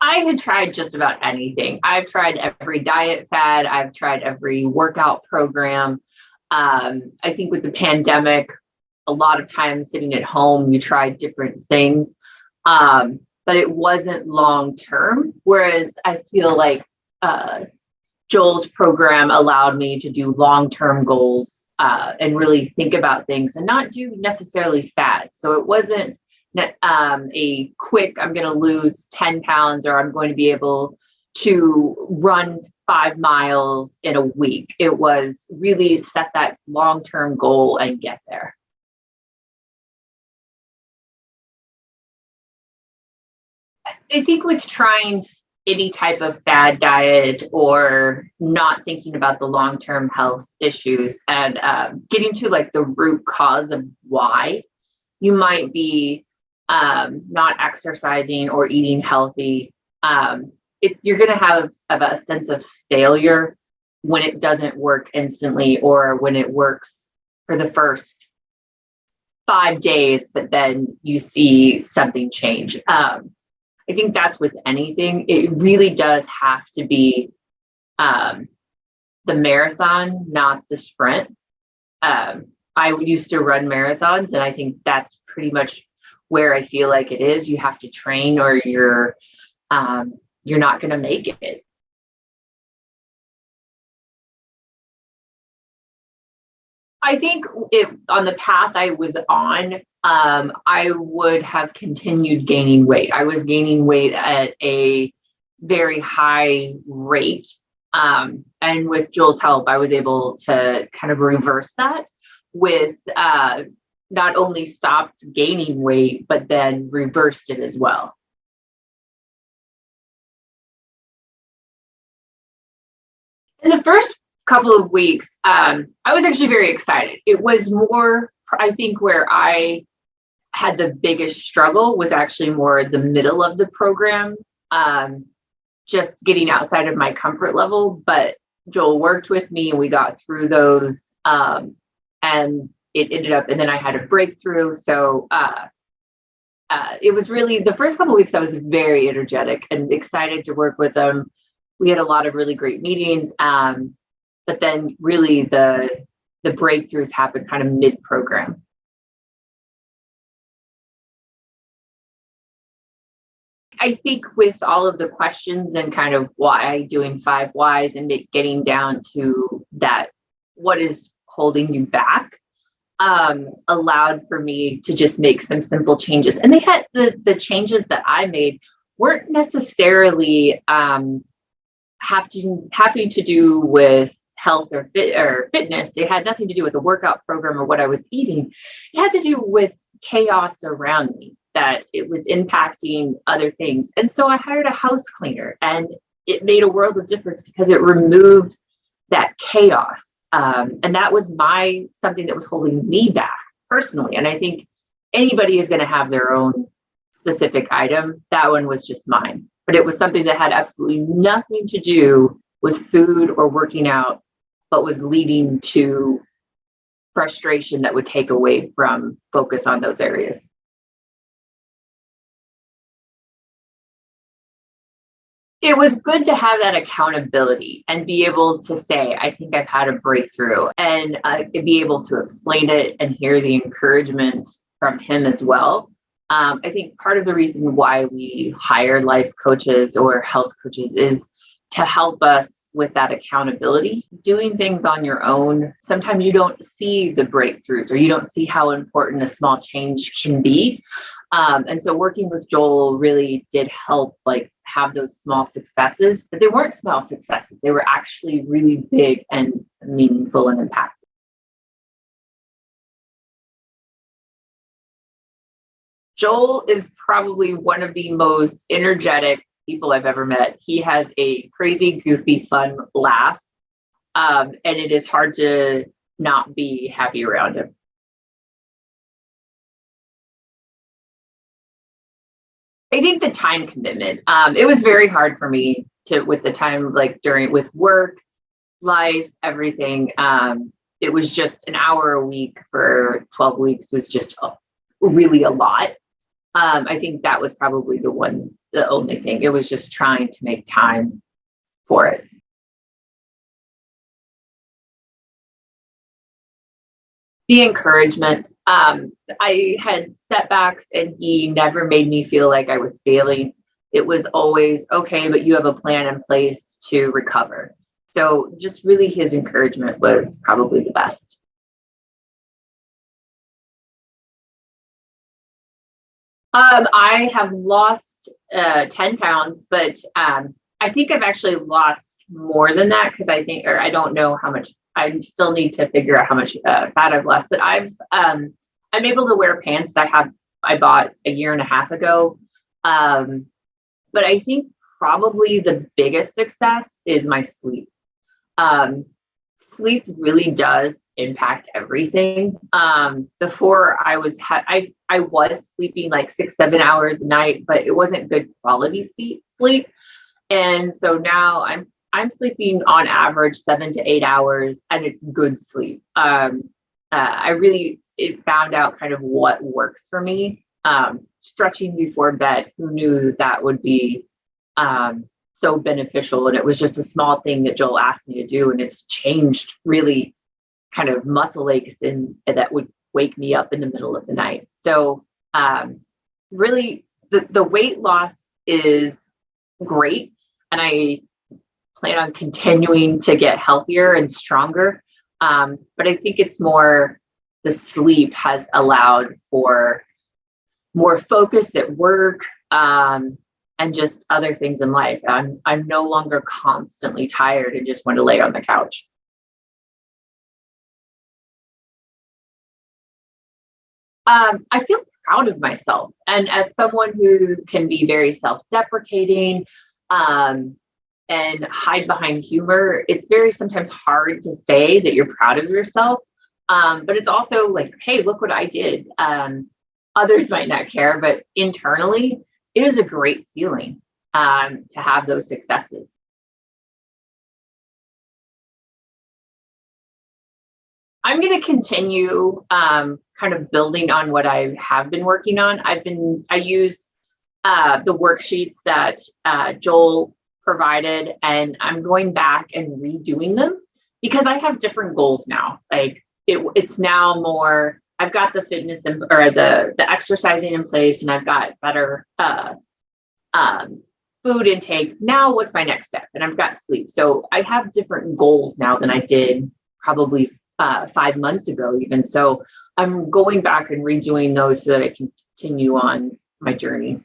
I had tried just about anything. I've tried every diet fad. I've tried every workout program. I think with the pandemic, a lot of times sitting at home, you tried different things, but it wasn't long term. Whereas I feel like Joel's program allowed me to do long term goals and really think about things and not do necessarily fads. So it wasn't a quick, I'm going to lose 10 pounds or I'm going to be able to run 5 miles in a week. It was really set that long term goal and get there. I think with trying any type of fad diet or not thinking about the long term health issues and getting to like the root cause of why you might be not exercising or eating healthy, you're going to have a sense of failure when it doesn't work instantly or when it works for the first 5 days, but then you see something change. I think that's with anything. It really does have to be the marathon, not the sprint. I used to run marathons, and I think that's pretty much where I feel like it is. You have to train, or you're not going to make it. I think on the path I was on, I would have continued gaining weight. I was gaining weight at a very high rate. And with Joel's help, I was able to kind of reverse that with not only stopped gaining weight, but then reversed it as well. In the first couple of weeks, I was actually very excited. It was more, I think, where I had the biggest struggle was actually more the middle of the program, just getting outside of my comfort level. But Joel worked with me and we got through those. And it ended up, and then I had a breakthrough. So it was really the first couple of weeks, I was very energetic and excited to work with them. We had a lot of really great meetings. But then really the breakthroughs happened kind of mid-program. I think with all of the questions and kind of why doing 5 whys and getting down to that, what is holding you back, allowed for me to just make some simple changes. And they had the changes that I made weren't necessarily having to do with health or fitness. It had nothing to do with the workout program or what I was eating. It had to do with chaos around me, that it was impacting other things. And so I hired a house cleaner, and it made a world of difference because it removed that chaos. And that was something that was holding me back personally. And I think anybody is going to have their own specific item. That one was just mine, but it was something that had absolutely nothing to do with food or working out, but was leading to frustration that would take away from focus on those areas. It was good to have that accountability and be able to say, I think I've had a breakthrough, and be able to explain it and hear the encouragement from him as well. I think part of the reason why we hire life coaches or health coaches is to help us with that accountability. Doing things on your own, sometimes you don't see the breakthroughs or you don't see how important a small change can be. And so working with Joel really did help have those small successes, but they weren't small successes. They were actually really big and meaningful and impactful. Joel is probably one of the most energetic people I've ever met. He has a crazy, goofy, fun laugh, and it is hard to not be happy around him. I think the time commitment. It was very hard for me with the time, with work, life, everything. It was just an hour a week for 12 weeks was just really a lot. I think that was probably the only thing. It was just trying to make time for it. The encouragement. I had setbacks and he never made me feel like I was failing. It was always okay, but you have a plan in place to recover. So just really his encouragement was probably the best. I have lost 10 pounds, but I think I've actually lost more than that because I think, or I don't know how much, I still need to figure out how much fat I've lost, but I'm able to wear pants that I bought a year and a half ago. Um, but I think probably the biggest success is my sleep. Um, Sleep really does impact everything. Before I was sleeping like 6, 7 hours a night, but it wasn't good quality sleep. And so now I'm sleeping on average 7 to 8 hours, and it's good sleep. I really it found out kind of what works for me. Stretching before bed. Who knew that would be so beneficial? And it was just a small thing that Joel asked me to do, and it's changed really kind of muscle aches and that would wake me up in the middle of the night. So really, the weight loss is great, and I plan on continuing to get healthier and stronger. But I think it's more the sleep has allowed for more focus at work, and just other things in life. I'm no longer constantly tired and just want to lay on the couch. I feel proud of myself, and as someone who can be very self-deprecating, um, and hide behind humor, it's very sometimes hard to say that you're proud of yourself. But it's also like, hey, look what I did. Others might not care, but internally, it is a great feeling to have those successes. I'm going to continue kind of building on what I have been working on. I use the worksheets that Joel provided, and I'm going back and redoing them because I have different goals now. Like it's now more. I've got the fitness or the exercising in place, and I've got better um, food intake. Now, what's my next step? And I've got sleep. So I have different goals now than I did probably 5 months ago, even. So I'm going back and redoing those so that I can continue on my journey.